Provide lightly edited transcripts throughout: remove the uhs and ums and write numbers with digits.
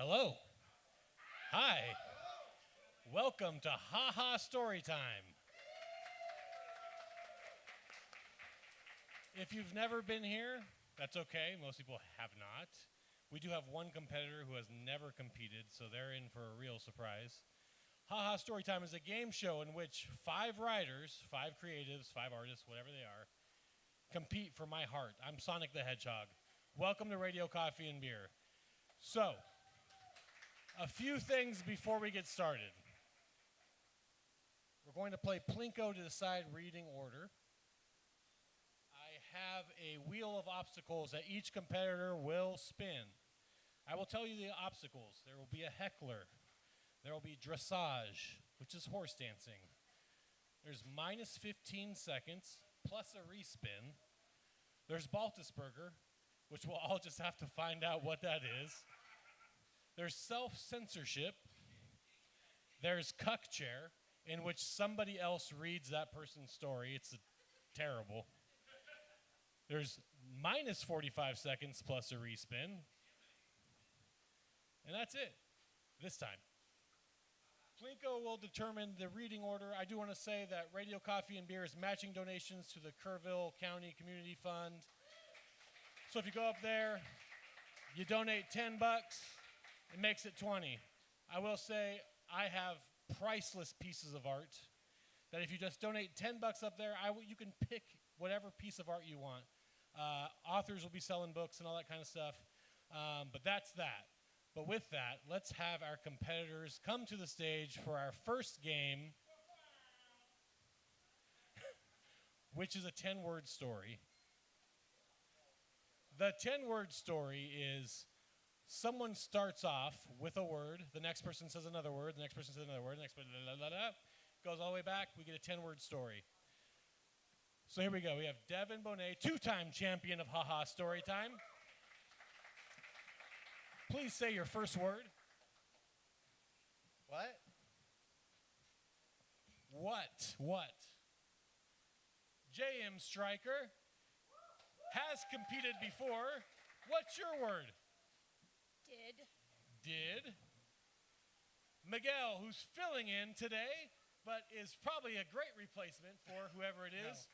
Hello. Hi. Welcome to Ha Ha Storytime. If you've never been here, that's okay. Most people have not. We do have one competitor who has never competed, so they're in for a real surprise. Ha Ha Storytime is a game show in which 5 writers, 5 creatives, 5 artists, whatever they are, compete for my heart. I'm Sonic the Hedgehog. Welcome to Radio Coffee and Beer. So, a few things before we get started. We're going to play Plinko to decide reading order. I have a wheel of obstacles that each competitor will spin. I will tell you the obstacles. There will be a heckler. There will be dressage, which is horse dancing. There's minus 15 seconds, plus a respin. There's Baltisberger, which we'll all just have to find out what that is. There's self-censorship. There's cuck chair, in which somebody else reads that person's story. It's terrible. There's minus 45 seconds plus a respin. And that's it, this time. Plinko will determine the reading order. I do want to say that Radio Coffee and Beer is matching donations to the Kerrville County Community Fund. So if you go up there, you donate $10, it makes it 20. I will say I have priceless pieces of art that if you just donate $10 up there, you can pick whatever piece of art you want. Authors will be selling books and all that kind of stuff. But that's that. But with that, let's have our competitors come to the stage for our first game, which is a 10-word story. The 10-word story is someone starts off with a word, the next person says another word, the next person says another word, the next person goes all the way back, we get a 10-word story. So here we go. We have Devin Bonnée, 2-time champion of Ha Ha Storytime. Please say your first word. What? What? J.M. Stryker has competed before. What's your word? Did. Miguel, who's filling in today, but is probably a great replacement for whoever it is.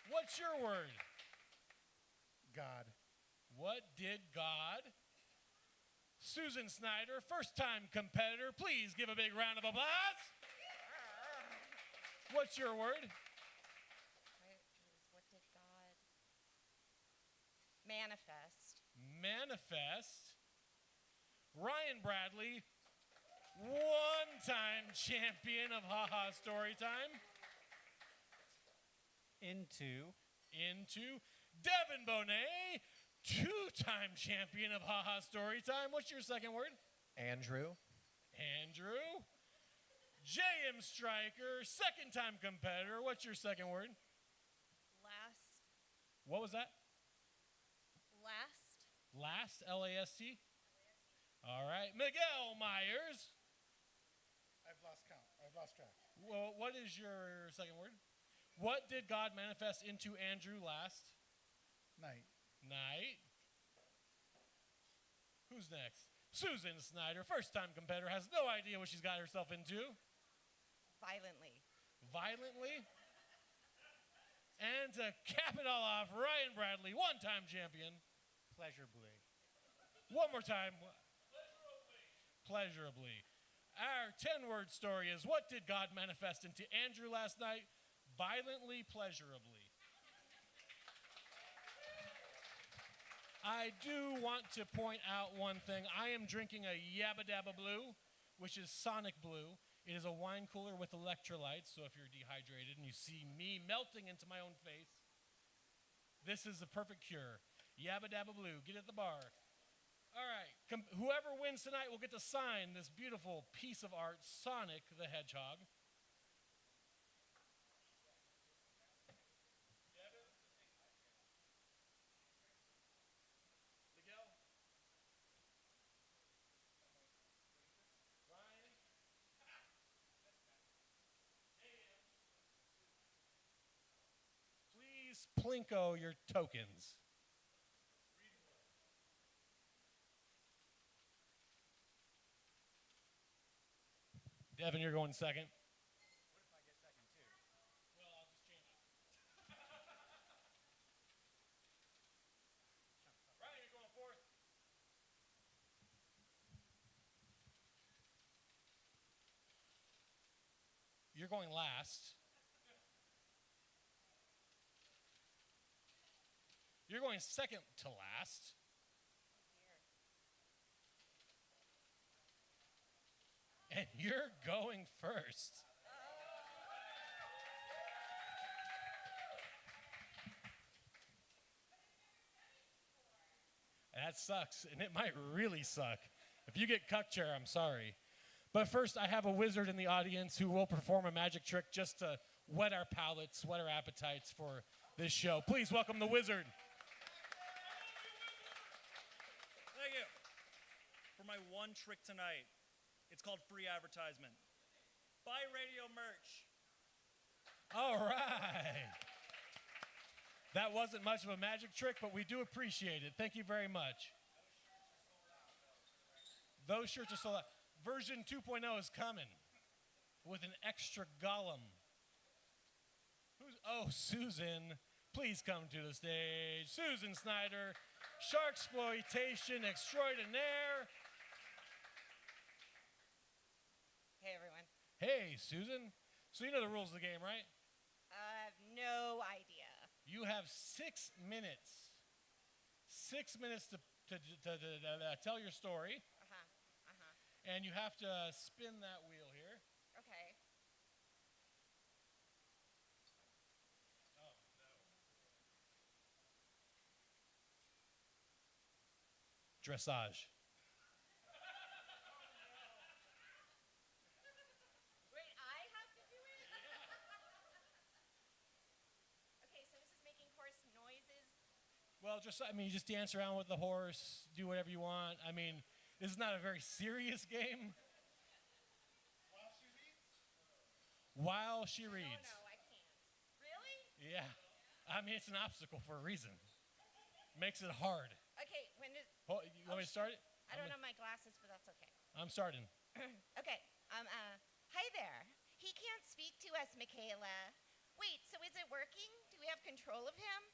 No. What's your word? God. What did God? Susan Snyder, first-time competitor. Please give a big round of applause. What's your word? What did God manifest? Manifest. Ryan Bradley, 1-time champion of Ha Ha Storytime. Into. Devin Bonnée, 2-time champion of Ha Ha Storytime. What's your second word? Andrew. J.M. Stryker, 2nd-time competitor. What's your second word? Last. What was that? Last, L-A-S-T? All right. Miguel Myers. I've lost count. I've lost track. Well, what is your second word? What did God manifest into Andrew last Night. Who's next? Susan Snyder, 1st-time competitor, has no idea what she's got herself into. Violently? And to cap it all off, Ryan Bradley, 1-time champion. Pleasurably. One more time. Pleasurably. Our 10-word story is, what did God manifest into Andrew last night? Violently, pleasurably. I do want to point out one thing. I am drinking a Yabba Dabba Blue, which is Sonic Blue. It is a wine cooler with electrolytes, so if you're dehydrated and you see me melting into my own face, this is the perfect cure. Yabba Dabba Blue, get at the bar. All right, whoever wins tonight will get to sign this beautiful piece of art, Sonic the Hedgehog. Miguel? Ryan? Please Plinko your tokens. Devin, you're going second. What if I get second too? Well, I'll just change it. Ryan, you're going fourth. You're going last. You're going second to last. And you're going first. That sucks, and it might really suck. If you get cuck chair, I'm sorry. But first, I have a wizard in the audience who will perform a magic trick just to whet our palates, whet our appetites for this show. Please welcome the wizard. Thank you. For my one trick tonight, it's called free advertisement. Buy radio merch. All right. That wasn't much of a magic trick, but we do appreciate it. Thank you very much. Those shirts are sold out. Version 2.0 is coming with an extra golem. Susan. Please come to the stage. Susan Snyder, Sharksploitation extraordinaire. Hey, everyone. Hey, Susan. So you know the rules of the game, right? I have no idea. You have 6 minutes. 6 minutes to tell your story. And you have to spin that wheel here. Okay. Oh, no. Dressage. Wait, I have to do it? Okay, so this is making horse noises. Well, you just dance around with the horse, do whatever you want. I mean, this is not a very serious game. While she reads. Oh, no, I can't. Really? Yeah. I mean, it's an obstacle for a reason. Makes it hard. Okay, when did... You want me to start it? I don't have my glasses, but that's okay. I'm starting. Okay, hi there. He can't speak to us, Michaela. Wait, so is it working? Do we have control of him?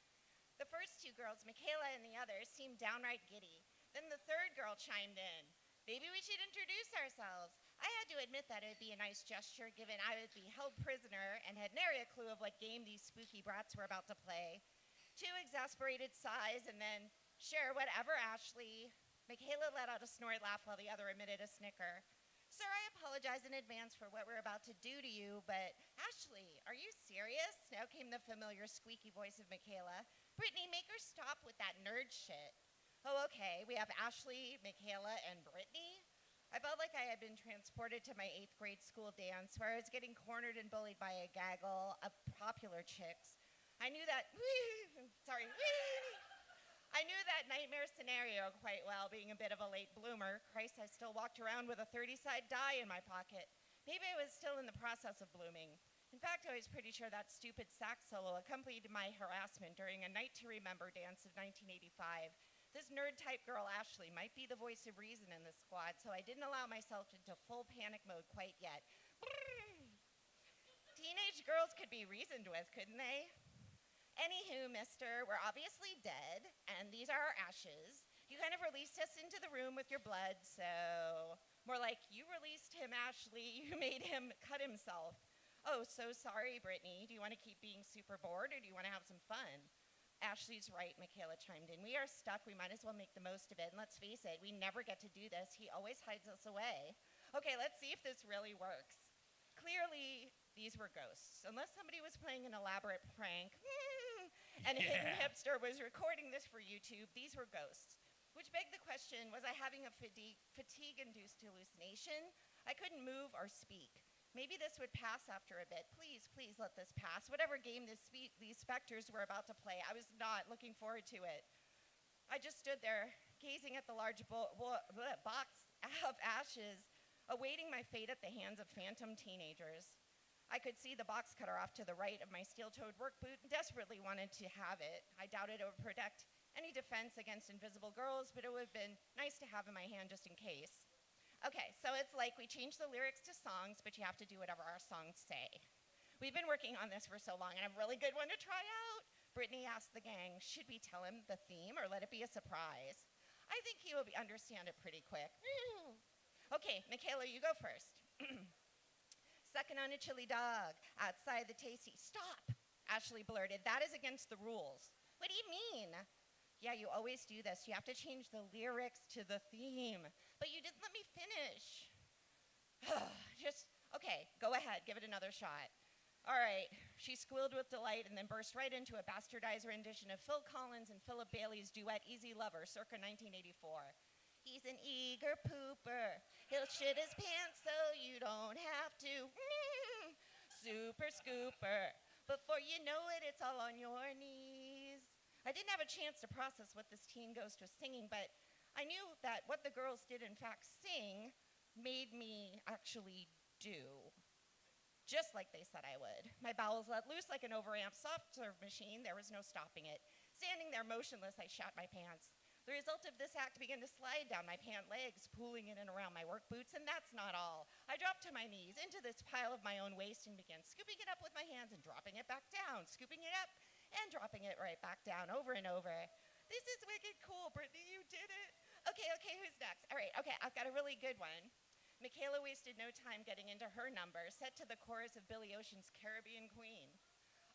The first two girls, Michaela and the others, seemed downright giddy. Then the third girl chimed in. Maybe we should introduce ourselves. I had to admit that it would be a nice gesture given I would be held prisoner and had nary a clue of what game these spooky brats were about to play. Two exasperated sighs and then, sure, whatever, Ashley. Michaela let out a snort laugh while the other emitted a snicker. Sir, I apologize in advance for what we're about to do to you, but Ashley, are you serious? Now came the familiar squeaky voice of Michaela. Brittany, make her stop with that nerd shit. Oh, okay, we have Ashley, Michaela, and Brittany. I felt like I had been transported to my 8th grade school dance where I was getting cornered and bullied by a gaggle of popular chicks. I knew that nightmare scenario quite well, being a bit of a late bloomer. Christ, I still walked around with a 30-side die in my pocket. Maybe I was still in the process of blooming. In fact, I was pretty sure that stupid sax solo accompanied my harassment during a Night to Remember dance of 1985. This nerd-type girl, Ashley, might be the voice of reason in this squad, so I didn't allow myself into full panic mode quite yet. Teenage girls could be reasoned with, couldn't they? Anywho, mister, we're obviously dead, and these are our ashes. You kind of released us into the room with your blood, so... More like, you released him, Ashley. You made him cut himself. Oh, so sorry, Brittany. Do you want to keep being super bored, or do you want to have some fun? Ashley's right, Michaela chimed in. We are stuck. We might as well make the most of it. And let's face it, we never get to do this. He always hides us away. Okay, let's see if this really works. Clearly, these were ghosts. Unless somebody was playing an elaborate prank and a hidden hipster was recording this for YouTube, these were ghosts. Which begged the question, was I having a fatigue-induced hallucination? I couldn't move or speak. Maybe this would pass after a bit. Please, please let this pass. Whatever game these specters were about to play, I was not looking forward to it. I just stood there, gazing at the large box of ashes, awaiting my fate at the hands of phantom teenagers. I could see the box cutter off to the right of my steel-toed work boot and desperately wanted to have it. I doubted it would protect any defense against invisible girls, but it would have been nice to have in my hand just in case. Okay, so it's like we change the lyrics to songs, but you have to do whatever our songs say. We've been working on this for so long, and I have a really good one to try out. Brittany asked the gang, should we tell him the theme or let it be a surprise? I think he will understand it pretty quick. Okay, Michaela, you go first. Sucking on a chili dog outside the tasty. Stop, Ashley blurted. That is against the rules. What do you mean? Yeah, you always do this. You have to change the lyrics to the theme. But you didn't let me finish. Okay, go ahead, give it another shot. All right, she squealed with delight and then burst right into a bastardized rendition of Phil Collins and Philip Bailey's duet Easy Lover, circa 1984. He's an eager pooper. He'll shit his pants so you don't have to. Super scooper. Before you know it, it's all on your knees. I didn't have a chance to process what this teen ghost was singing, but I knew that what the girls did in fact sing made me actually do. Just like they said I would. My bowels let loose like an overamped soft serve machine. There was no stopping it. Standing there motionless, I shat my pants. The result of this act began to slide down my pant legs, pooling in and around my work boots, and that's not all. I dropped to my knees into this pile of my own waste and began scooping it up with my hands and dropping it back down, scooping it up and dropping it right back down over and over. This is wicked cool, Brittany, you did it. Okay, who's next? All right, okay, I've got a really good one. Michaela wasted no time getting into her number, set to the chorus of Billy Ocean's Caribbean Queen.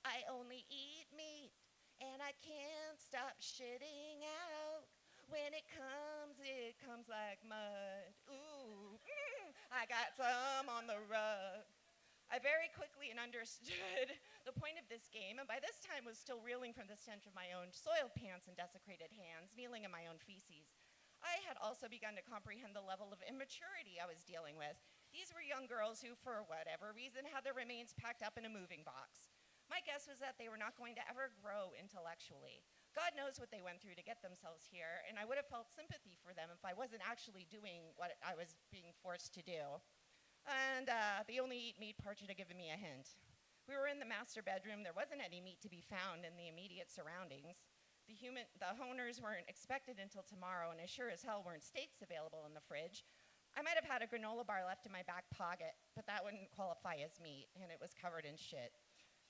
I only eat meat, and I can't stop shitting out. When it comes like mud. Ooh, I got some on the rug. I very quickly understood the point of this game, and by this time was still reeling from the stench of my own soiled pants and desecrated hands, kneeling in my own feces. I had also begun to comprehend the level of immaturity I was dealing with. These were young girls who, for whatever reason, had their remains packed up in a moving box. My guess was that they were not going to ever grow intellectually. God knows what they went through to get themselves here, and I would have felt sympathy for them if I wasn't actually doing what I was being forced to do. And the only eat meat part should have given me a hint. We were in the master bedroom. There wasn't any meat to be found in the immediate surroundings. The honers weren't expected until tomorrow, and as sure as hell weren't steaks available in the fridge. I might have had a granola bar left in my back pocket, but that wouldn't qualify as meat, and it was covered in shit.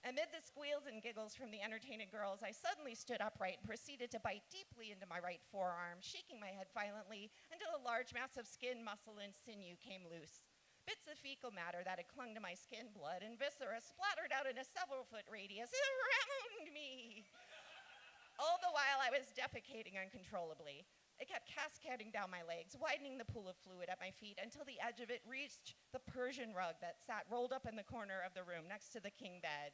Amid the squeals and giggles from the entertaining girls, I suddenly stood upright and proceeded to bite deeply into my right forearm, shaking my head violently until a large mass of skin, muscle, and sinew came loose. Bits of fecal matter that had clung to my skin, blood, and viscera splattered out in a several-foot radius around me. All the while, I was defecating uncontrollably. It kept cascading down my legs, widening the pool of fluid at my feet until the edge of it reached the Persian rug that sat rolled up in the corner of the room next to the king bed.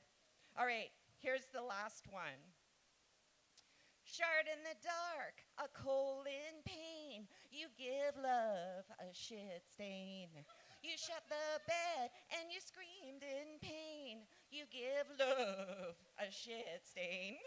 All right, here's the last one. Shard in the dark, a coal in pain. You give love a shit stain. You shut the bed and you screamed in pain. You give love a shit stain.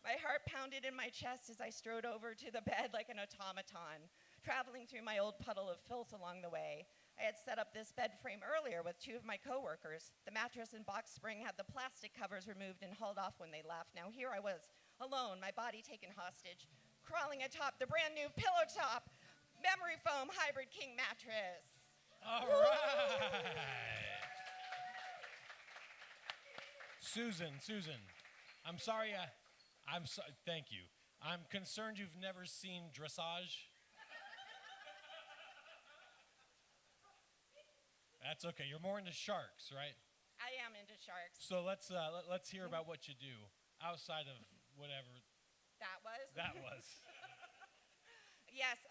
My heart pounded in my chest as I strode over to the bed like an automaton, traveling through my old puddle of filth along the way. I had set up this bed frame earlier with two of my coworkers. The mattress and box spring had the plastic covers removed and hauled off when they left. Now here I was, alone, my body taken hostage, crawling atop the brand new pillow top, memory foam hybrid king mattress. All right. Susan, I'm sorry. Thank you. I'm concerned you've never seen dressage. That's okay. You're more into sharks, right? I am into sharks. So let's hear about what you do outside of whatever That was? Yes,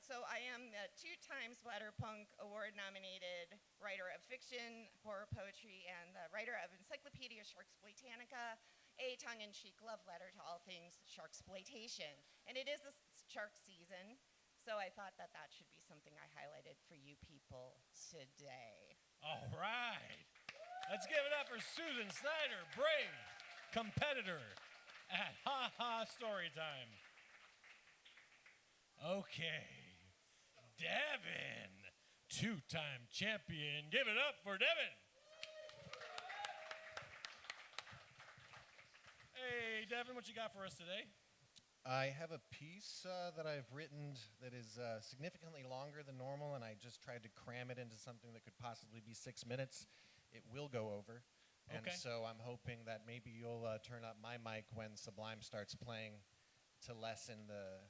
so I am the 2-time Splatterpunk Award-nominated writer of fiction, horror poetry, and the writer of Encyclopedia Sharksploitanica, a tongue-in-cheek love letter to all things sharksploitation. And it is the shark season, so I thought that should be something I highlighted for you people today. All right. Let's give it up for Susan Snyder, brave competitor at Ha Ha Storytime. Okay. Devin, 2-time champion. Give it up for Devin. Hey, Devin, what you got for us today? I have a piece that I've written that is significantly longer than normal, and I just tried to cram it into something that could possibly be 6 minutes. It will go over. And Okay. so I'm hoping that maybe you'll turn up my mic when Sublime starts playing to lessen the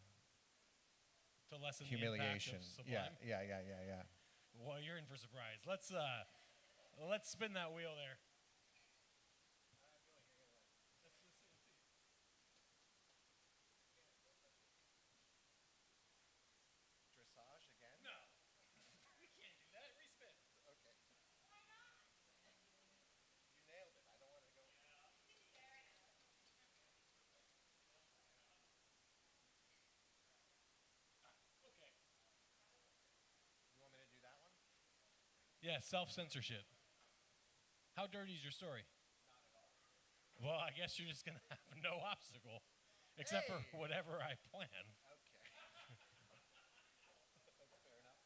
To lessen humiliation. the impact of Sublime. Yeah. Well, you're in for surprise. Let's spin that wheel there. Dressage again? No, we can't do that. Respin. Okay. You nailed it. I don't want to go. Okay. You want me to do that one? Yeah, self-censorship. How dirty is your story? Not at all. Well, I guess you're just gonna have no obstacle, except for Hey. whatever I plan. Okay. That's fair enough.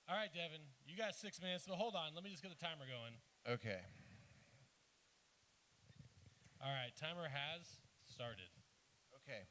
All right, Devin, you got 6 minutes, but hold on. Let me just get the timer going. Okay. All right, timer has started. Okay.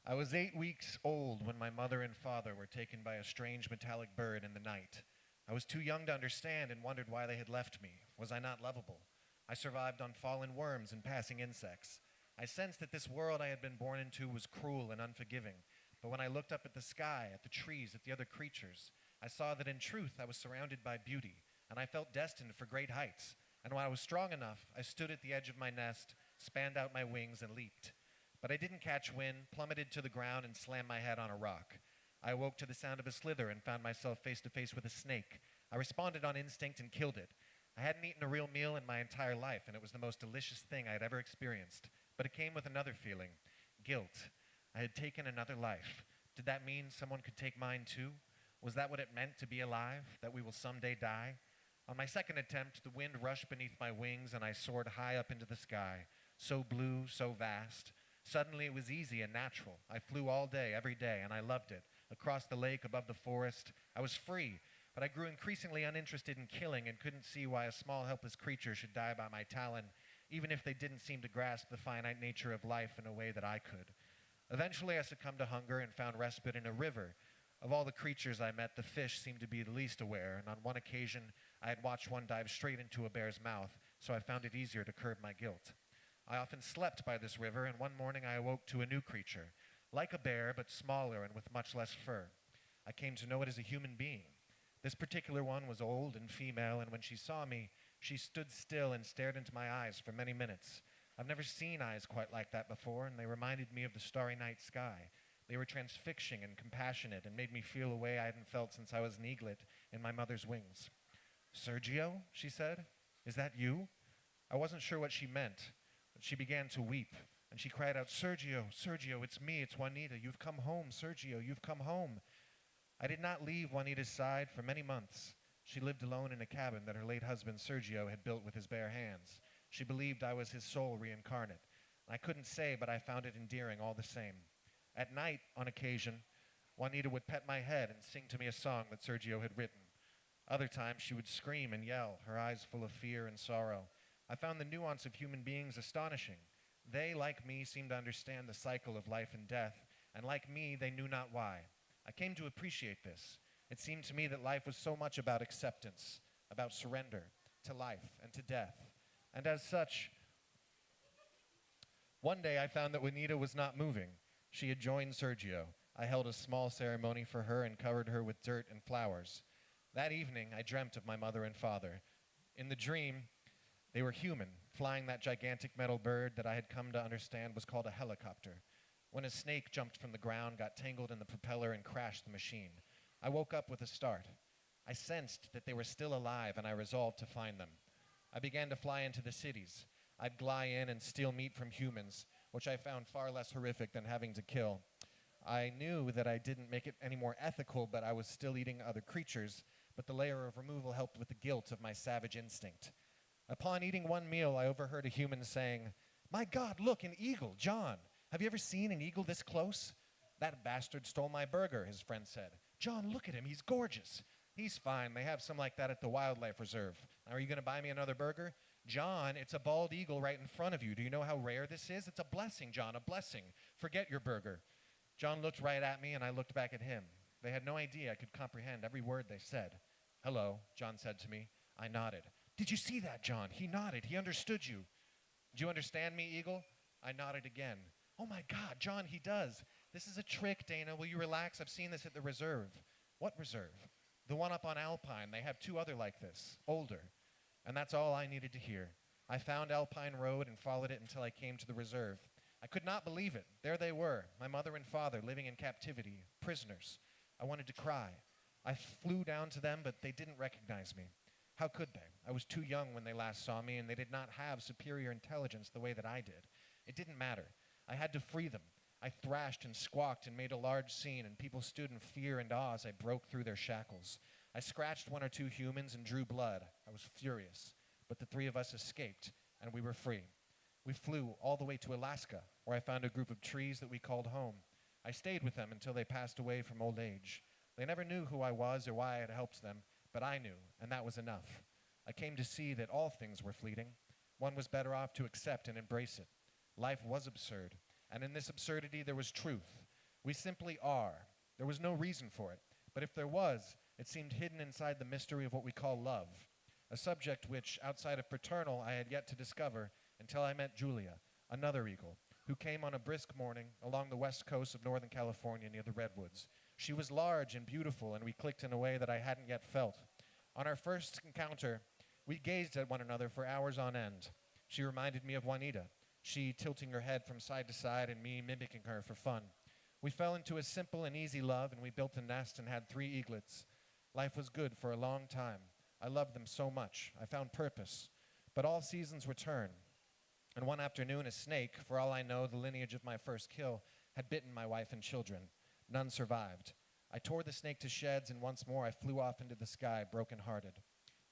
I was 8 weeks old when my mother and father were taken by a strange metallic bird in the night. I was too young to understand and wondered why they had left me. Was I not lovable? I survived on fallen worms and passing insects. I sensed that this world I had been born into was cruel and unforgiving. But when I looked up at the sky, at the trees, at the other creatures, I saw that in truth I was surrounded by beauty, and I felt destined for great heights. And when I was strong enough, I stood at the edge of my nest, spanned out my wings, and leaped. But I didn't catch wind, plummeted to the ground, and slammed my head on a rock. I awoke to the sound of a slither and found myself face to face with a snake. I responded on instinct and killed it. I hadn't eaten a real meal in my entire life, and it was the most delicious thing I had ever experienced. But it came with another feeling, guilt. I had taken another life. Did that mean someone could take mine too? Was that what it meant to be alive, that we will someday die? On my second attempt, the wind rushed beneath my wings, and I soared high up into the sky, so blue, so vast. Suddenly it was easy and natural. I flew all day, every day, and I loved it. Across the lake, above the forest, I was free, but I grew increasingly uninterested in killing and couldn't see why a small, helpless creature should die by my talon, even if they didn't seem to grasp the finite nature of life in a way that I could. Eventually, I succumbed to hunger and found respite in a river. Of all the creatures I met, the fish seemed to be the least aware, and on one occasion, I had watched one dive straight into a bear's mouth, so I found it easier to curb my guilt. I often slept by this river, and one morning I awoke to a new creature, like a bear, but smaller and with much less fur. I came to know it as a human being. This particular one was old and female, and when she saw me, she stood still and stared into my eyes for many minutes. I've never seen eyes quite like that before, and they reminded me of the starry night sky. They were transfixing and compassionate and made me feel a way I hadn't felt since I was an eaglet in my mother's wings. "Sergio," she said, "is that you?" I wasn't sure what she meant, but she began to weep, and she cried out, "Sergio, Sergio, it's me, it's Juanita. You've come home, Sergio, you've come home." I did not leave Juanita's side for many months. She lived alone in a cabin that her late husband, Sergio, had built with his bare hands. She believed I was his soul reincarnate. I couldn't say, but I found it endearing all the same. At night, on occasion, Juanita would pet my head and sing to me a song that Sergio had written. Other times, she would scream and yell, her eyes full of fear and sorrow. I found the nuance of human beings astonishing. They, like me, seemed to understand the cycle of life and death, and like me, they knew not why. I came to appreciate this. It seemed to me that life was so much about acceptance, about surrender to life and to death. And as such, one day I found that Juanita was not moving. She had joined Sergio. I held a small ceremony for her and covered her with dirt and flowers. That evening, I dreamt of my mother and father. In the dream, they were human, flying that gigantic metal bird that I had come to understand was called a helicopter. When a snake jumped from the ground, got tangled in the propeller, and crashed the machine, I woke up with a start. I sensed that they were still alive, and I resolved to find them. I began to fly into the cities. I'd fly in and steal meat from humans, which I found far less horrific than having to kill. I knew that I didn't make it any more ethical, but I was still eating other creatures, but the layer of removal helped with the guilt of my savage instinct. Upon eating one meal, I overheard a human saying, "My God, look, an eagle, John. Have you ever seen an eagle this close?" "That bastard stole my burger," his friend said. "John, look at him, he's gorgeous." "He's fine, they have some like that at the wildlife reserve. Now, are you going to buy me another burger?" John, it's a bald eagle right in front of you. Do you know how rare this is? It's a blessing, John, a blessing. Forget your burger. John looked right at me, and I looked back at him. They had no idea I could comprehend every word they said. Hello, John said to me. I nodded. Did you see that, John? He nodded. He understood you. Do you understand me, Eagle? I nodded again. Oh, my God, John, he does. This is a trick, Dana. Will you relax? I've seen this at the reserve. What reserve? The one up on Alpine. They have 2 other like this, older. And that's all I needed to hear. I found Alpine Road and followed it until I came to the reserve. I could not believe it. There they were, my mother and father living in captivity, prisoners. I wanted to cry. I flew down to them, but they didn't recognize me. How could they? I was too young when they last saw me, and they did not have superior intelligence the way that I did. It didn't matter. I had to free them. I thrashed and squawked and made a large scene, and people stood in fear and awe as I broke through their shackles. I scratched 1 or 2 humans and drew blood. I was furious. But the 3 of us escaped, and we were free. We flew all the way to Alaska, where I found a group of trees that we called home. I stayed with them until they passed away from old age. They never knew who I was or why I had helped them, but I knew, and that was enough. I came to see that all things were fleeting. One was better off to accept and embrace it. Life was absurd, and in this absurdity there was truth. We simply are. There was no reason for it, but if there was, it seemed hidden inside the mystery of what we call love, a subject which, outside of paternal, I had yet to discover until I met Julia, another eagle, who came on a brisk morning along the west coast of Northern California near the redwoods. She was large and beautiful, and we clicked in a way that I hadn't yet felt. On our first encounter, we gazed at one another for hours on end. She reminded me of Juanita, she tilting her head from side to side and me mimicking her for fun. We fell into a simple and easy love, and we built a nest and had 3 eaglets. Life was good for a long time. I loved them so much. I found purpose. But all seasons return. And one afternoon, a snake, for all I know, the lineage of my first kill, had bitten my wife and children. None survived. I tore the snake to shreds, and once more I flew off into the sky, broken-hearted.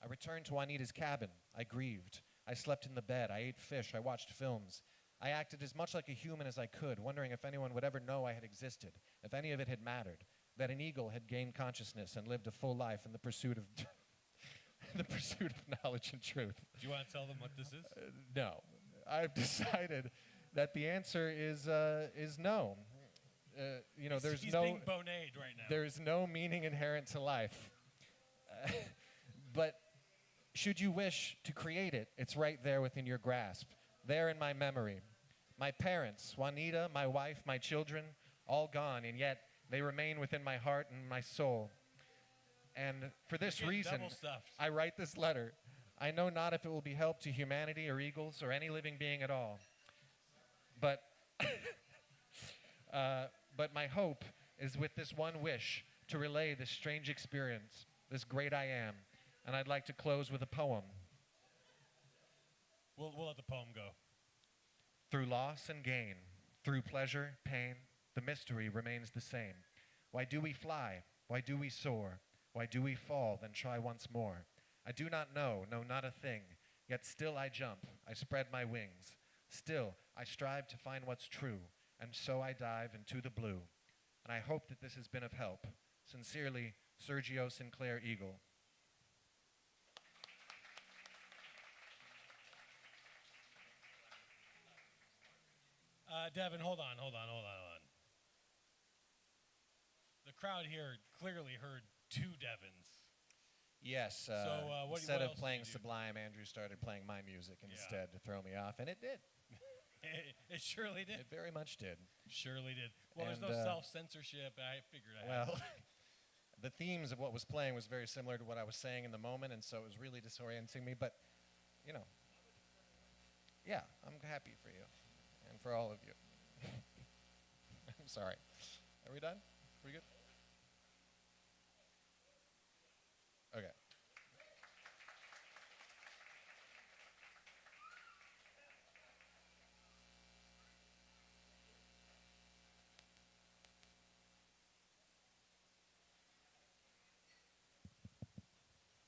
I returned to Juanita's cabin. I grieved. I slept in the bed. I ate fish. I watched films. I acted as much like a human as I could, wondering if anyone would ever know I had existed, if any of it had mattered, that an eagle had gained consciousness and lived a full life in the pursuit of the pursuit of knowledge and truth. Do you want to tell them what this is? No. I've decided that the answer is no. There's He's no being Bonnée right now. there's no meaning inherent to life. But should you wish to create it, it's right there within your grasp, there in my memory. My parents, Juanita, my wife, my children, all gone, and yet they remain within my heart and my soul. And for this You're getting reason, double-stuffed. I write this letter. I know not if it will be help to humanity or eagles or any living being at all. But but my hope is with this one wish to relay this strange experience, this great I am. And I'd like to close with a poem. We'll let the poem go. Through loss and gain, through pleasure, pain, the mystery remains the same. Why do we fly? Why do we soar? Why do we fall, then try once more? I do not know, no, not a thing. Yet still I jump, I spread my wings. Still, I strive to find what's true, and so I dive into the blue. And I hope that this has been of help. Sincerely, Sergio Sinclair Eagle. Devin, hold on. The crowd here clearly heard 2 Devins. Yes, what instead else of did playing you do? Sublime, Andrew started playing my music instead to throw me off, and it did. It surely did. It very much did. Surely did. Well, And, there's no self-censorship. I figured I had. Well, the themes of what was playing was very similar to what I was saying in the moment, and so it was really disorienting me. But, yeah, I'm happy for you and for all of you. I'm sorry. Are we done? We good? Okay.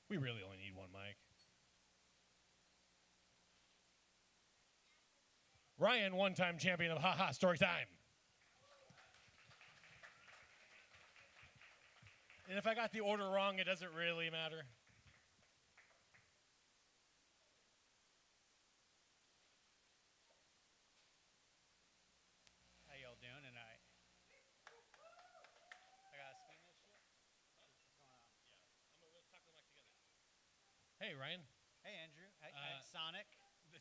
We really only need one mic. Ryan, one-time champion of Haha Storytime. And if I got the order wrong, it doesn't really matter. Hey, Ryan. Hey, Andrew. Hey, Sonic.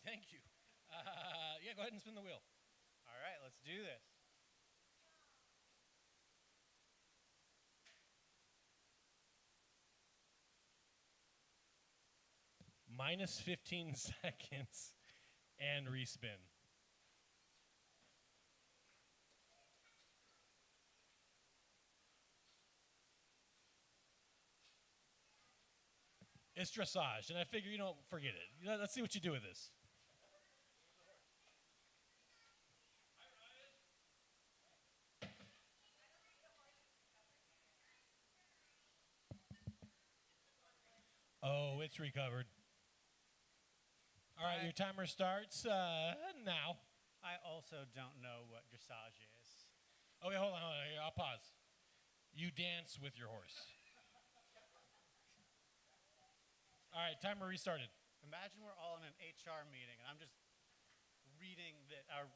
Thank you. Yeah, go ahead and spin the wheel. All right, let's do this. Minus 15 seconds and respin. It's dressage, and I figure you don't forget it. Let's see what you do with this. Oh, it's recovered. All right, your timer starts now. I also don't know what dressage is. Okay, hold on. Here, I'll pause. You dance with your horse. All right, timer restarted. Imagine we're all in an HR meeting, and I'm just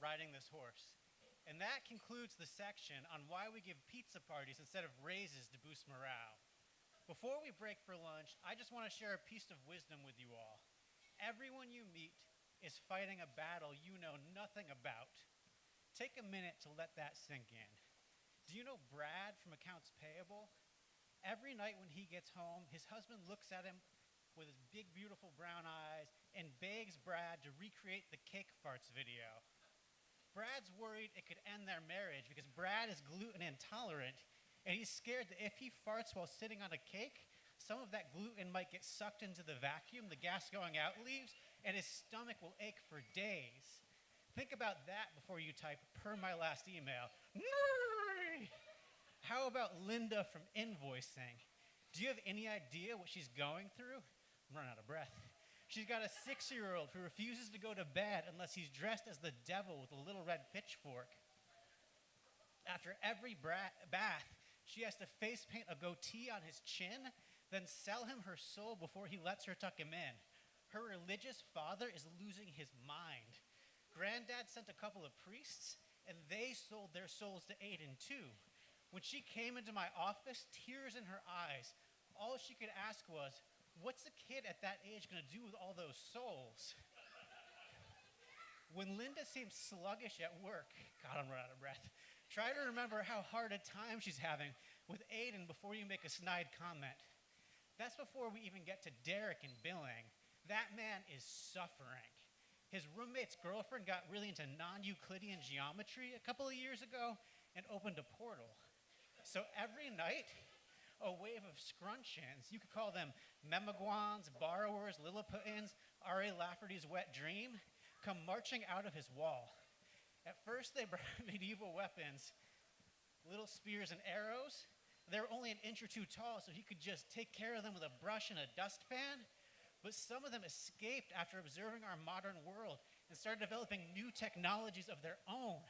riding this horse. And that concludes the section on why we give pizza parties instead of raises to boost morale. Before we break for lunch, I just want to share a piece of wisdom with you all. Everyone you meet is fighting a battle you know nothing about. Take a minute to let that sink in. Do you know Brad from Accounts Payable? Every night when he gets home, his husband looks at him with his big, beautiful brown eyes and begs Brad to recreate the cake farts video. Brad's worried it could end their marriage because Brad is gluten intolerant, and he's scared that if he farts while sitting on a cake, some of that gluten might get sucked into the vacuum the gas going out leaves, and his stomach will ache for days. Think about that before you type, per my last email. How about Linda from invoicing? Do you have any idea what she's going through? I'm running out of breath. She's got a 6-year-old who refuses to go to bed unless he's dressed as the devil with a little red pitchfork. After every bath, she has to face paint a goatee on his chin, then sell him her soul before he lets her tuck him in. Her religious father is losing his mind. Granddad sent a couple of priests, and they sold their souls to Aiden too. When she came into my office, tears in her eyes, all she could ask was, what's a kid at that age going to do with all those souls? When Linda seems sluggish at work, God, I'm running out of breath, try to remember how hard a time she's having with Aiden before you make a snide comment. That's before we even get to Derek and billing. That man is suffering. His roommate's girlfriend got really into non-Euclidean geometry a couple of years ago and opened a portal. So every night, a wave of scrunchions, you could call them Memeguans, borrowers, Lilliputans, R.A. Lafferty's wet dream, come marching out of his wall. At first, they brought medieval weapons, little spears and arrows. They were only an inch or two tall, so he could just take care of them with a brush and a dustpan. But some of them escaped after observing our modern world and started developing new technologies of their own.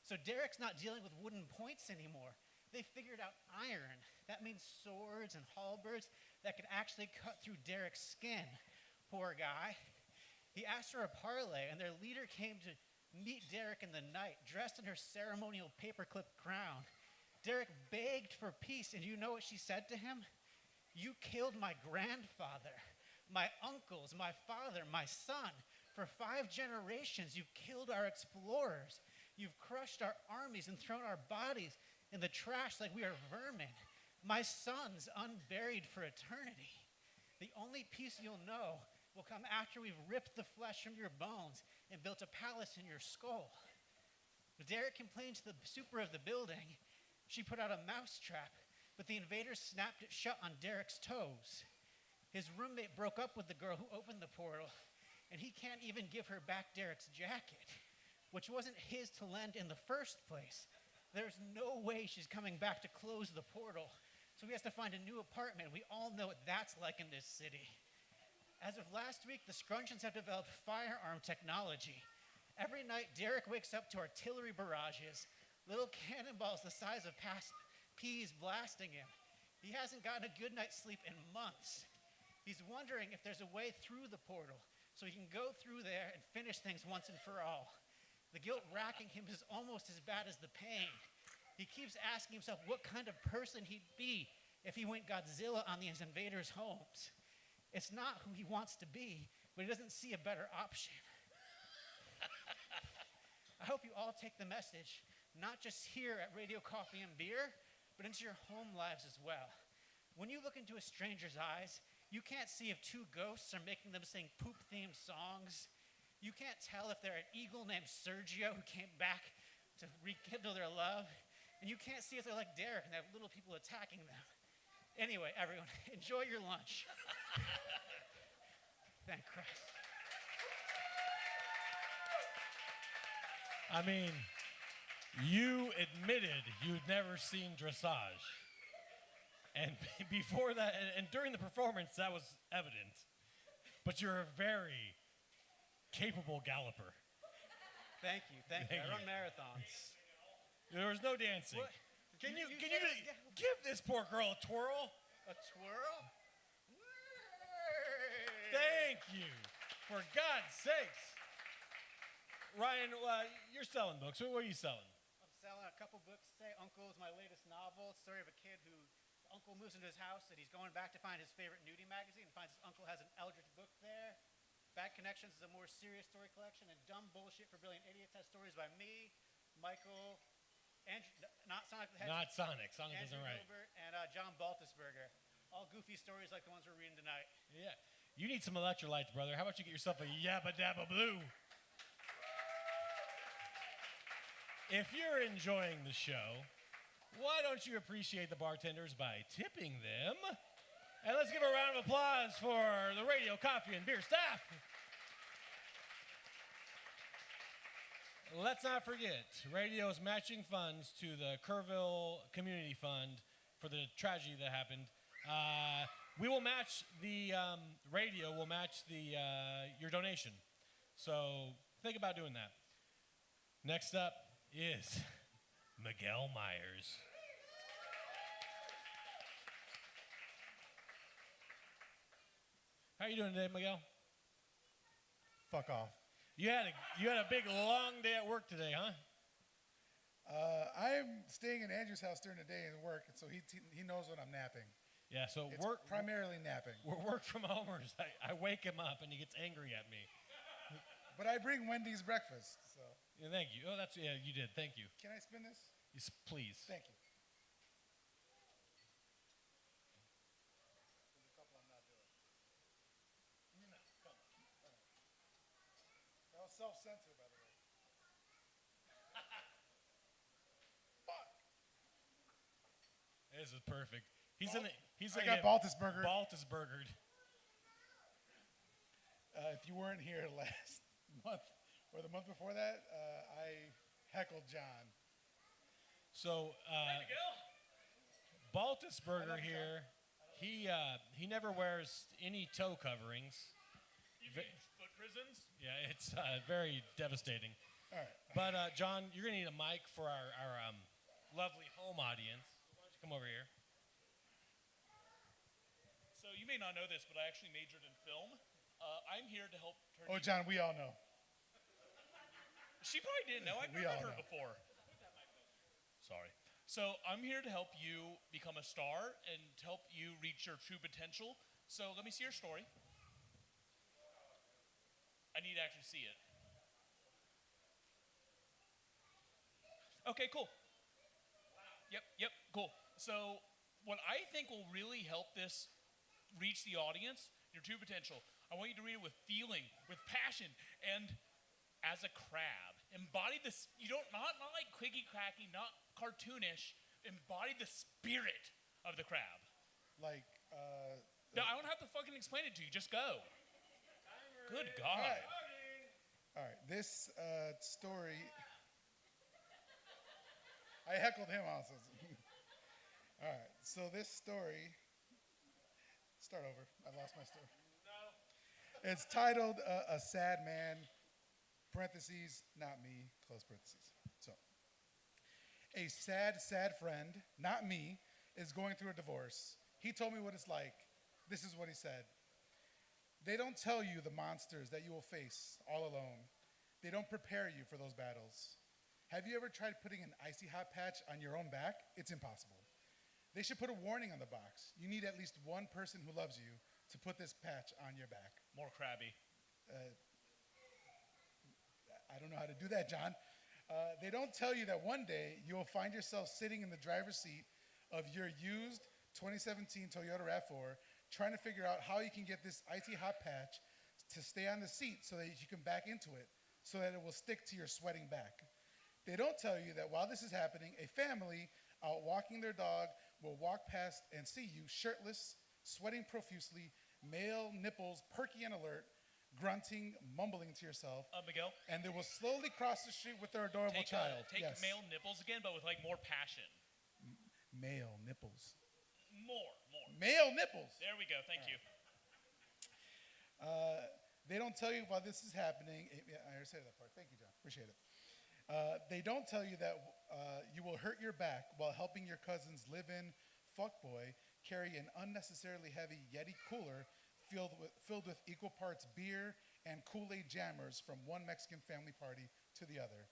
So Derek's not dealing with wooden points anymore. They figured out iron. That means swords and halberds that could actually cut through Derek's skin. Poor guy. He asked for a parley, and their leader came to meet Derek in the night, dressed in her ceremonial paperclip crown. Derek begged for peace, and you know what she said to him? You killed my grandfather, my uncles, my father, my son. For 5 generations, you've killed our explorers. You've crushed our armies and thrown our bodies in the trash like we are vermin. My son's unburied for eternity. The only peace you'll know will come after we've ripped the flesh from your bones and built a palace in your skull. Derek complained to the super of the building. She put out a mousetrap, but the invaders snapped it shut on Derek's toes. His roommate broke up with the girl who opened the portal, and he can't even give her back Derek's jacket, which wasn't his to lend in the first place. There's no way she's coming back to close the portal, so he has to find a new apartment. We all know what that's like in this city. As of last week, the Scrunchions have developed firearm technology. Every night, Derek wakes up to artillery barrages, little cannonballs the size of peas blasting him. He hasn't gotten a good night's sleep in months. He's wondering if there's a way through the portal so he can go through there and finish things once and for all. The guilt racking him is almost as bad as the pain. He keeps asking himself what kind of person he'd be if he went Godzilla on these invaders' homes. It's not who he wants to be, but he doesn't see a better option. I hope you all take the message, not just here at Radio Coffee and Beer, but into your home lives as well. When you look into a stranger's eyes, you can't see if two ghosts are making them sing poop-themed songs. You can't tell if they're an eagle named Sergio who came back to rekindle their love. And you can't see if they're like Derek and they have little people attacking them. Anyway, everyone, enjoy your lunch. Thank Christ. I mean, you admitted you'd never seen dressage. And before that, and during the performance, that was evident. But you're a very capable galloper. Thank you. Thank I you. run marathons. There was no dancing. What? Can you said it was give this poor girl a twirl? A twirl? Thank you. For God's sakes. Ryan, you're selling books. What are you selling? I'm selling a couple books today. Uncle is my latest novel. It's the story of a kid who uncle moves into his house and he's going back to find his favorite nudie magazine and finds his uncle has an Eldritch book there. Bad Connections is a more serious story collection, and Dumb Bullshit for Brilliant Idiots has stories by me, Michael, not Sonic the Hedgehog, Not Sonic. Sonic Andrew isn't right. Gilbert, and John Baltisberger. All goofy stories like the ones we're reading tonight. Yeah. You need some electrolytes, brother. How about you get yourself a Yabba Dabba Blue? If you're enjoying the show, why don't you appreciate the bartenders by tipping them? And let's give a round of applause for the Radio Coffee and Beer staff. Let's not forget, radio is matching funds to the Kerrville Community Fund for the tragedy that happened. We will match the radio. Will match the your donation. So think about doing that. Next up is Miguel Myers. How are you doing today, Miguel? Fuck off. You had a big long day at work today, huh? I'm staying in Andrew's house during the day and work, and so he knows when I'm napping. Yeah. So It's primarily napping. We're work from homers. I wake him up and he gets angry at me. But I bring Wendy's breakfast, so. Yeah, thank you. Oh, you did. Thank you. Can I spin this? Yes, please. Thank you. There's a couple I'm not doing. That was self-censor, by the way. Fuck. This is perfect. He's I gonna got get Baltisberger. Baltisbergered. If you weren't here last month or the month before that, I heckled John. So Baltisberger here, he never wears any toe coverings. You mean foot prisons? Yeah, it's very devastating. All right. But John, you're gonna need a mic for our lovely home audience. Why don't you come over here? So you may not know this, but I actually majored in film. I'm here to help turn Oh, John, we all know. She probably didn't know. I've We met all her know. before. Sorry. So I'm here to help you become a star and to help you reach your true potential. So let me see your story. I need to actually see it. Okay, cool. Yep, cool. So what I think will really help this reach the audience, your true potential, I want you to read it with feeling, with passion, and as a crab. Embody this, you don't, not like quiggy cracky, not cartoonish, embody the spirit of the crab. Like, No, I don't have to fucking explain it to you, just go. Good God. all right. This story, I heckled him also. All right. So this story, start over. I lost my story. No. It's titled "A Sad Man." Parentheses, not me, close parentheses. So, a sad, sad friend, not me, is going through a divorce. He told me what it's like. This is what he said. They don't tell you the monsters that you will face all alone. They don't prepare you for those battles. Have you ever tried putting an icy hot patch on your own back? It's impossible. They should put a warning on the box. You need at least one person who loves you to put this patch on your back. More crabby. I don't know how to do that, John. They don't tell you that one day you will find yourself sitting in the driver's seat of your used 2017 Toyota RAV4 trying to figure out how you can get this icy hot patch to stay on the seat so that you can back into it, so that it will stick to your sweating back. They don't tell you that while this is happening, a family out walking their dog will walk past and see you shirtless, sweating profusely, male nipples perky and alert, grunting, mumbling to yourself, Miguel, and they will slowly cross the street with their adorable child. take Yes. male nipples again, but with like more passion. Male nipples. More. Male nipples. There we go. Thank you. They don't tell you while this is happening. Yeah, I already said that part. Thank you, John. Appreciate it. They don't tell you that you will hurt your back while helping your cousin's live-in fuckboy carry an unnecessarily heavy Yeti cooler filled with equal parts beer and Kool-Aid jammers from one Mexican family party to the other.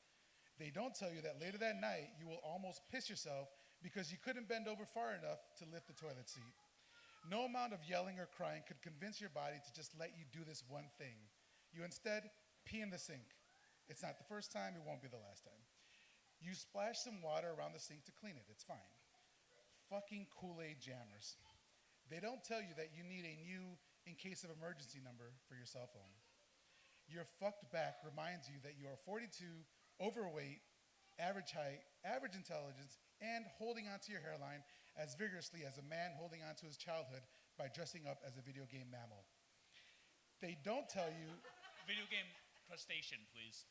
They don't tell you that later that night you will almost piss yourself because you couldn't bend over far enough to lift the toilet seat. No amount of yelling or crying could convince your body to just let you do this one thing. You instead pee in the sink. It's not the first time, it won't be the last time. You splash some water around the sink to clean it, it's fine. Fucking Kool-Aid jammers. They don't tell you that you need a new in case of emergency number for your cell phone. Your fucked back reminds you that you are 42, overweight, average height, average intelligence, and holding onto your hairline as vigorously as a man holding onto his childhood by dressing up as a video game mammal. They don't tell you, Video game crustacean, please.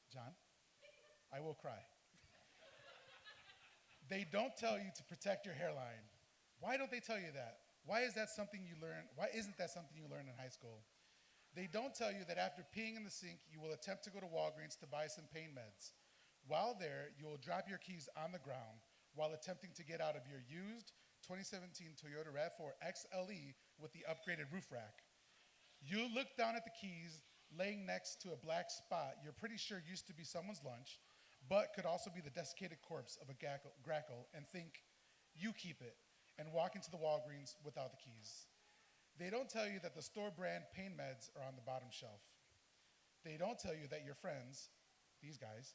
John, I will cry. They don't tell you to protect your hairline. Why don't they tell you that? Why isn't that something you learn in high school? They don't tell you that after peeing in the sink, you will attempt to go to Walgreens to buy some pain meds. While there, you will drop your keys on the ground while attempting to get out of your used 2017 Toyota RAV4 XLE with the upgraded roof rack. You look down at the keys laying next to a black spot you're pretty sure used to be someone's lunch, but could also be the desiccated corpse of a grackle, and think, you keep it, and walk into the Walgreens without the keys. They don't tell you that the store brand pain meds are on the bottom shelf. They don't tell you that your friends, these guys,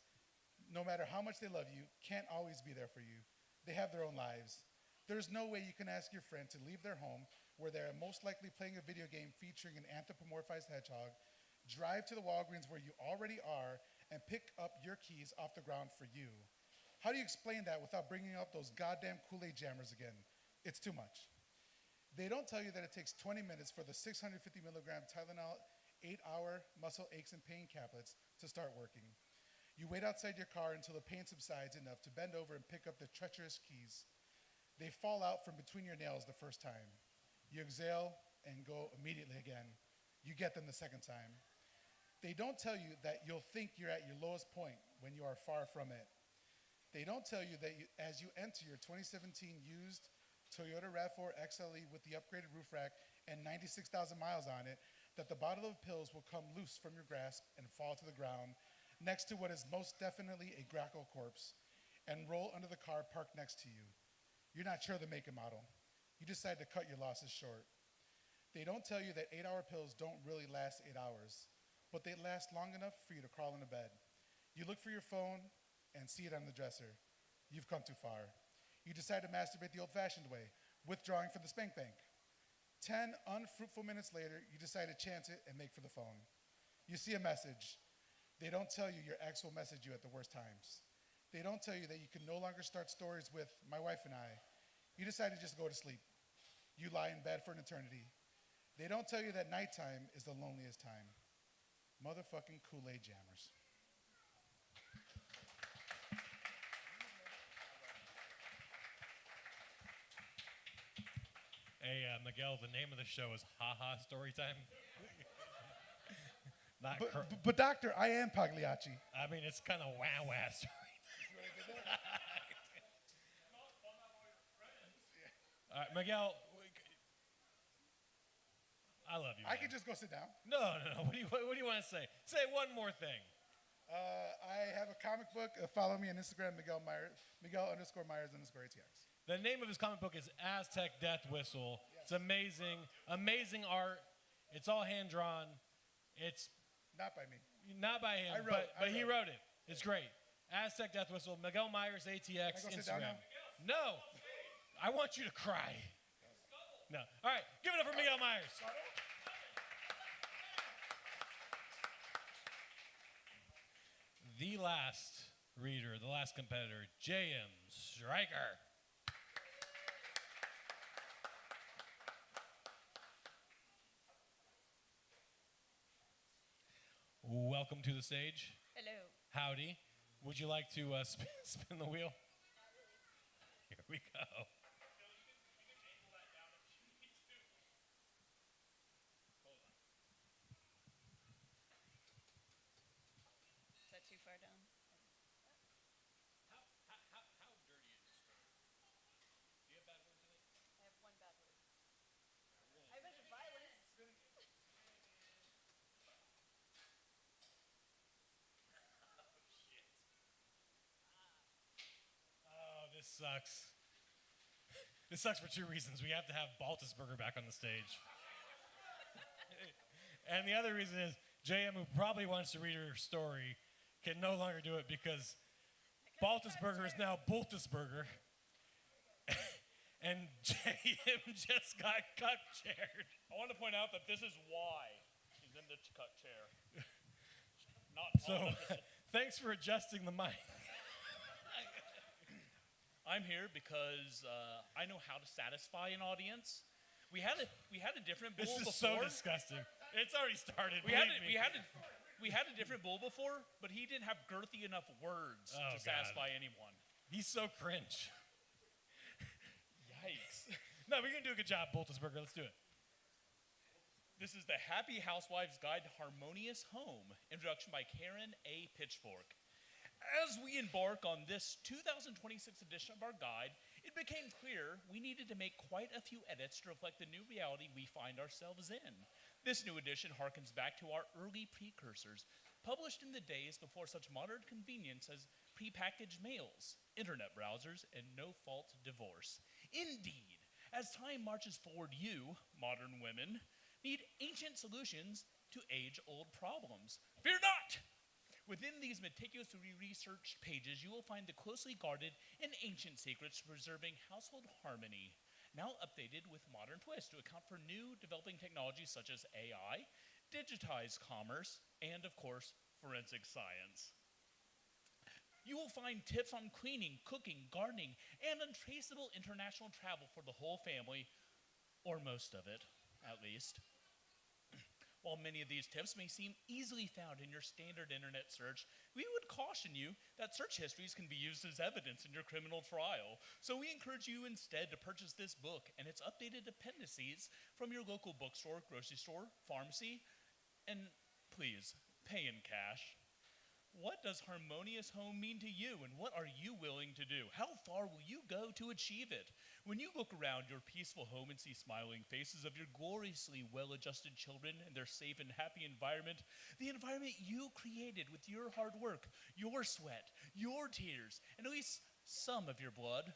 no matter how much they love you, can't always be there for you. They have their own lives. There's no way you can ask your friend to leave their home where they're most likely playing a video game featuring an anthropomorphized hedgehog, drive to the Walgreens where you already are, and pick up your keys off the ground for you. How do you explain that without bringing up those goddamn Kool-Aid jammers again? It's too much. They don't tell you that it takes 20 minutes for the 650 milligram Tylenol 8-hour muscle aches and pain caplets to start working. You wait outside your car until the pain subsides enough to bend over and pick up the treacherous keys. They fall out from between your nails the first time. You exhale and go immediately again. You get them the second time. They don't tell you that you'll think you're at your lowest point when you are far from it. They don't tell you that as you enter your 2017 used Toyota RAV4 XLE with the upgraded roof rack and 96,000 miles on it, that the bottle of pills will come loose from your grasp and fall to the ground next to what is most definitely a grackle corpse and roll under the car parked next to you. You're not sure the make and model. You decide to cut your losses short. They don't tell you that 8-hour pills don't really last 8 hours, but they last long enough for you to crawl into bed. You look for your phone and see it on the dresser. You've come too far. You decide to masturbate the old-fashioned way, withdrawing from the spank bank. 10 unfruitful minutes later, you decide to chance it and make for the phone. You see a message. They don't tell you your ex will message you at the worst times. They don't tell you that you can no longer start stories with my wife and I. You decide to just go to sleep. You lie in bed for an eternity. They don't tell you that nighttime is the loneliest time. Motherfucking Kool-Aid jammers. Hey, Miguel, the name of the show is Haha Storytime. Not But doctor, I am Pagliacci. I mean, it's kind of wah-wah story. All right, Miguel, I love you. I man. can just go sit down. No. What do you want to say? Say one more thing. I have a comic book. Follow me on Instagram, Miguel _Myers_ATX. The name of his comic book is Aztec Death Whistle. Yes. It's amazing, amazing art. It's all hand drawn. It's Not by me. not by him, I wrote but it. he wrote it. It's great. Aztec Death Whistle, Miguel Myers, ATX, Can I go sit down Instagram. now? No, I want you to cry. No. All right, give it up for Miguel Myers. The last reader, the last competitor, J.M. Stryker. Welcome to the stage. Hello. Howdy. Would you like to spin the wheel? Here we go. Is that too far down? How dirty is this story? Do you have bad words in it? I have one bad word. I mentioned violence. Oh, this sucks. This sucks for two reasons. We have to have Baltisberger back on the stage. And the other reason is JM, who probably wants to read her story, can no longer do it because Baltisberger is now Bultisberger. And JM just got cut chaired. I want to point out that this is why he's in the cut chair. Not So all of this. thanks for adjusting the mic. I'm here because I know how to satisfy an audience. We had a different bull This is before. so disgusting. It's already started. we had believe me. we had a different bull before, but he didn't have girthy enough words Oh, to satisfy anyone. He's so cringe. Yikes! No, we're gonna do a good job, Bultisberger. Let's do it. This is the Happy Housewife's Guide to Harmonious Home, introduction by Karen A. Pitchfork. As we embark on this 2026 edition of our guide, it became clear we needed to make quite a few edits to reflect the new reality we find ourselves in. This new edition harkens back to our early precursors, published in the days before such modern convenience as prepackaged mails, internet browsers, and no-fault divorce. Indeed, as time marches forward, you, modern women, need ancient solutions to age-old problems. Fear not! Within these meticulously researched pages, you will find the closely guarded and ancient secrets preserving household harmony, now updated with modern twists to account for new developing technologies such as AI, digitized commerce, and of course, forensic science. You will find tips on cleaning, cooking, gardening, and untraceable international travel for the whole family, or most of it, at least. While many of these tips may seem easily found in your standard internet search, we would caution you that search histories can be used as evidence in your criminal trial. So we encourage you instead to purchase this book and its updated appendices from your local bookstore, grocery store, pharmacy, and please, pay in cash. What does harmonious home mean to you, and what are you willing to do? How far will you go to achieve it? When you look around your peaceful home and see smiling faces of your gloriously well-adjusted children and their safe and happy environment, the environment you created with your hard work, your sweat, your tears, and at least some of your blood,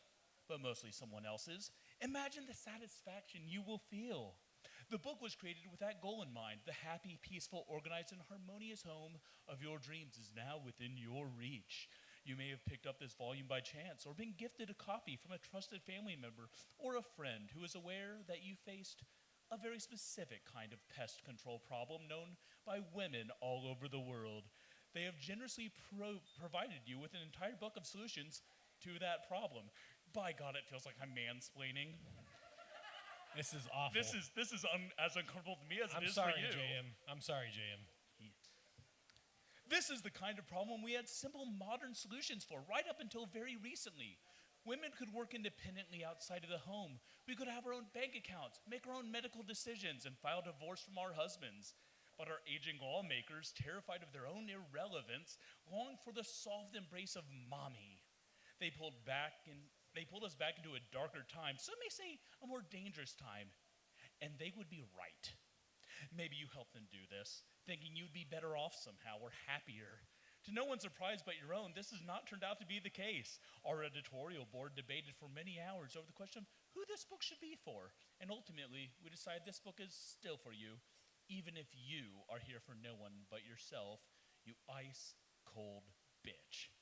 but mostly someone else's, imagine the satisfaction you will feel. The book was created with that goal in mind. The happy, peaceful, organized, and harmonious home of your dreams is now within your reach. You may have picked up this volume by chance or been gifted a copy from a trusted family member or a friend who is aware that you faced a very specific kind of pest control problem known by women all over the world. They have generously provided you with an entire book of solutions to that problem. By God, it feels like I'm mansplaining. This is awful. This is as uncomfortable to me as it I'm is sorry, for you. JM. I'm sorry, JM. This is the kind of problem we had simple modern solutions for right up until very recently. Women could work independently outside of the home. We could have our own bank accounts, make our own medical decisions, and file divorce from our husbands. But our aging lawmakers, terrified of their own irrelevance, longed for the soft embrace of mommy. They pulled us back into a darker time, some may say a more dangerous time, and they would be right. Maybe you helped them do this, thinking you'd be better off somehow or happier. To no one's surprise but your own, this has not turned out to be the case. Our editorial board debated for many hours over the question of who this book should be for, and ultimately we decided this book is still for you, even if you are here for no one but yourself, you ice cold bitch.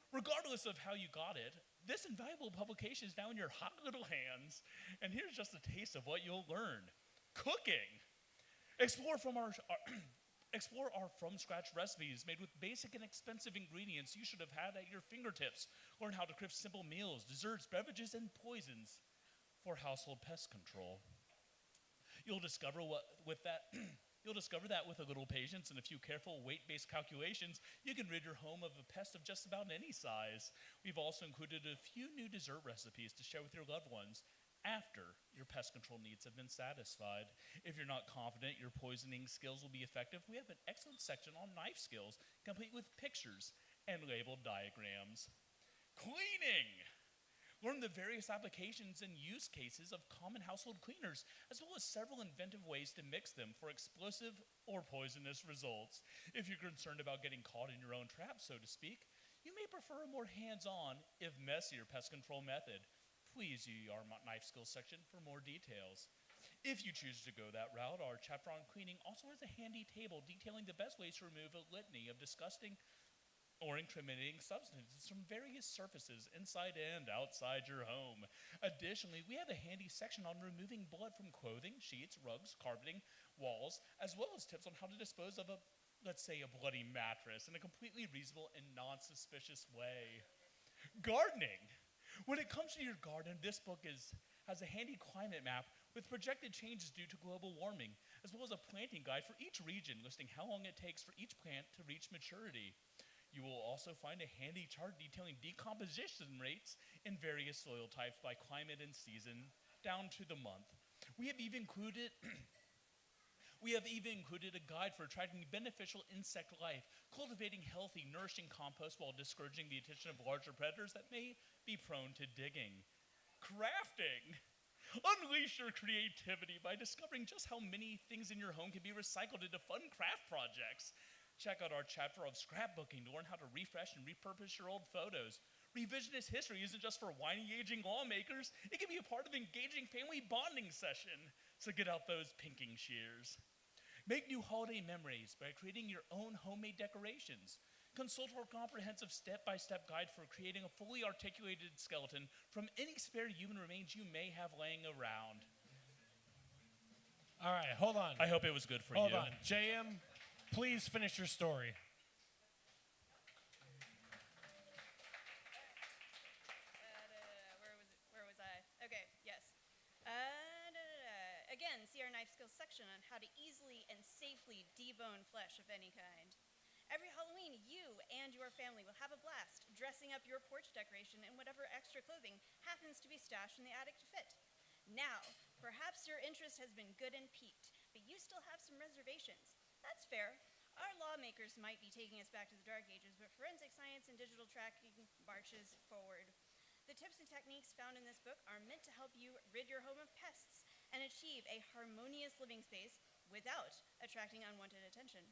Regardless of how you got it, this invaluable publication is now in your hot little hands, and here's just a taste of what you'll learn. Cooking. Explore our from-scratch recipes made with basic and expensive ingredients you should have had at your fingertips. Learn how to craft simple meals, desserts, beverages, and poisons for household pest control. You'll discover that with a little patience and a few careful weight-based calculations, you can rid your home of a pest of just about any size. We've also included a few new dessert recipes to share with your loved ones after your pest control needs have been satisfied. If you're not confident your poisoning skills will be effective, we have an excellent section on knife skills, complete with pictures and labeled diagrams. Cleaning! Learn the various applications and use cases of common household cleaners, as well as several inventive ways to mix them for explosive or poisonous results. If you're concerned about getting caught in your own trap, so to speak, you may prefer a more hands-on, if messier, pest control method. Please use our knife skills section for more details. If you choose to go that route, our chapter on cleaning also has a handy table detailing the best ways to remove a litany of disgusting or incriminating substances from various surfaces inside and outside your home. Additionally, we have a handy section on removing blood from clothing, sheets, rugs, carpeting, walls, as well as tips on how to dispose of let's say, a bloody mattress in a completely reasonable and non-suspicious way. Gardening. When it comes to your garden, this book has a handy climate map with projected changes due to global warming, as well as a planting guide for each region listing how long it takes for each plant to reach maturity. You will also find a handy chart detailing decomposition rates in various soil types by climate and season, down to the month. We have even included a guide for attracting beneficial insect life, cultivating healthy, nourishing compost while discouraging the attention of larger predators that may be prone to digging. Crafting. Unleash your creativity by discovering just how many things in your home can be recycled into fun craft projects. Check out our chapter of scrapbooking to learn how to refresh and repurpose your old photos. Revisionist history isn't just for whiny aging lawmakers. It can be a part of an engaging family bonding session. So get out those pinking shears. Make new holiday memories by creating your own homemade decorations. Consult our comprehensive step-by-step guide for creating a fully articulated skeleton from any spare human remains you may have laying around. All right, hold on. I hope it was good for Hold you. on. JM, please finish your story. Where was I? Okay, yes. Again, see our knife skills section on how to easily and safely debone flesh of any kind. Every Halloween, you and your family will have a blast dressing up your porch decoration in whatever extra clothing happens to be stashed in the attic to fit. Now, perhaps your interest has been good and piqued, but you still have some reservations. That's fair. Our lawmakers might be taking us back to the dark ages, but forensic science and digital tracking marches forward. The tips and techniques found in this book are meant to help you rid your home of pests and achieve a harmonious living space without attracting unwanted attention.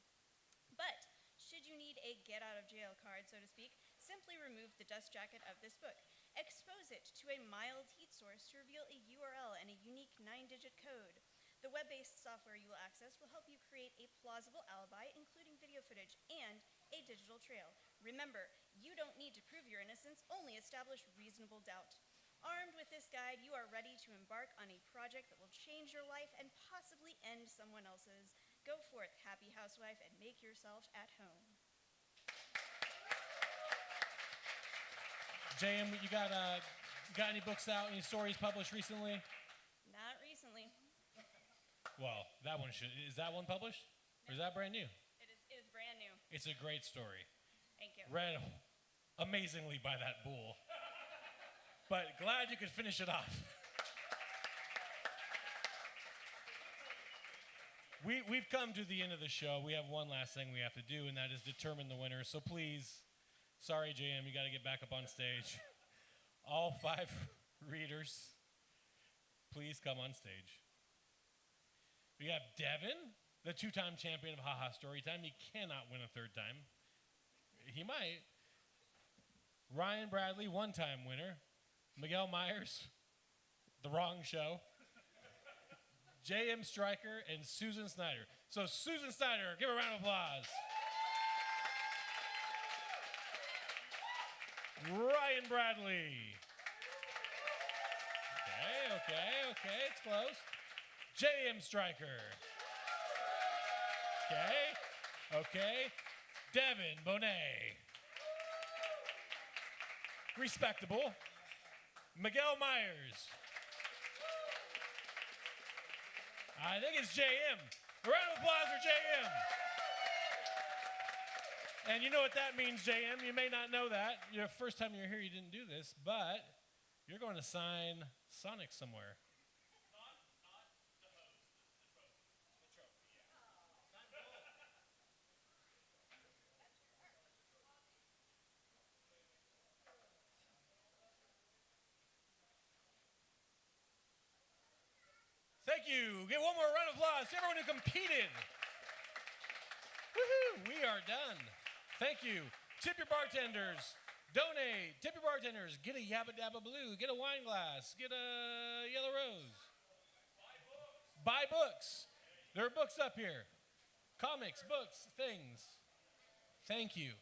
But should you need a get-out-of-jail card, so to speak, simply remove the dust jacket of this book. Expose it to a mild heat source to reveal a URL and a unique 9-digit code. The web-based software you will access will help you create a plausible alibi, including video footage and a digital trail. Remember, you don't need to prove your innocence, only establish reasonable doubt. Armed with this guide, you are ready to embark on a project that will change your life and possibly end someone else's. Go forth, happy housewife, and make yourself at home. JM, you got any books out, any stories published recently? Not recently. Well, is that one published? Or is that brand new? It is brand new. It's a great story. Thank you. Read amazingly by that bull. But glad you could finish it off. We've come to the end of the show. We have one last thing we have to do, and that is determine the winner. So please, sorry, JM, you got to get back up on stage. All 5 readers, please come on stage. We have Devin, the 2-time champion of Haha Storytime. He cannot win a 3rd time. He might. Ryan Bradley, one-time winner. Miguel Myers, the wrong show. J.M. Stryker, and Susan Snyder. So Susan Snyder, give her a round of applause. Ryan Bradley. Okay, it's close. J.M. Stryker. Okay. Devin Bonnée. Respectable. Miguel Myers. I think it's J.M. A round of applause for J.M. And you know what that means, J.M. You may not know that. Your first time you're here, you didn't do this, but you're going to sign Sonic somewhere. Not the hose, the trophy. The trophy, yeah. Thank you. Give one more round of applause to everyone who competed. Woohoo! We are done. Thank you. Tip your bartenders. Donate. Tip your bartenders. Get a Yabba Dabba Blue. Get a wine glass. Get a Yellow Rose. Buy books. There are books up here. Comics, books, things. Thank you.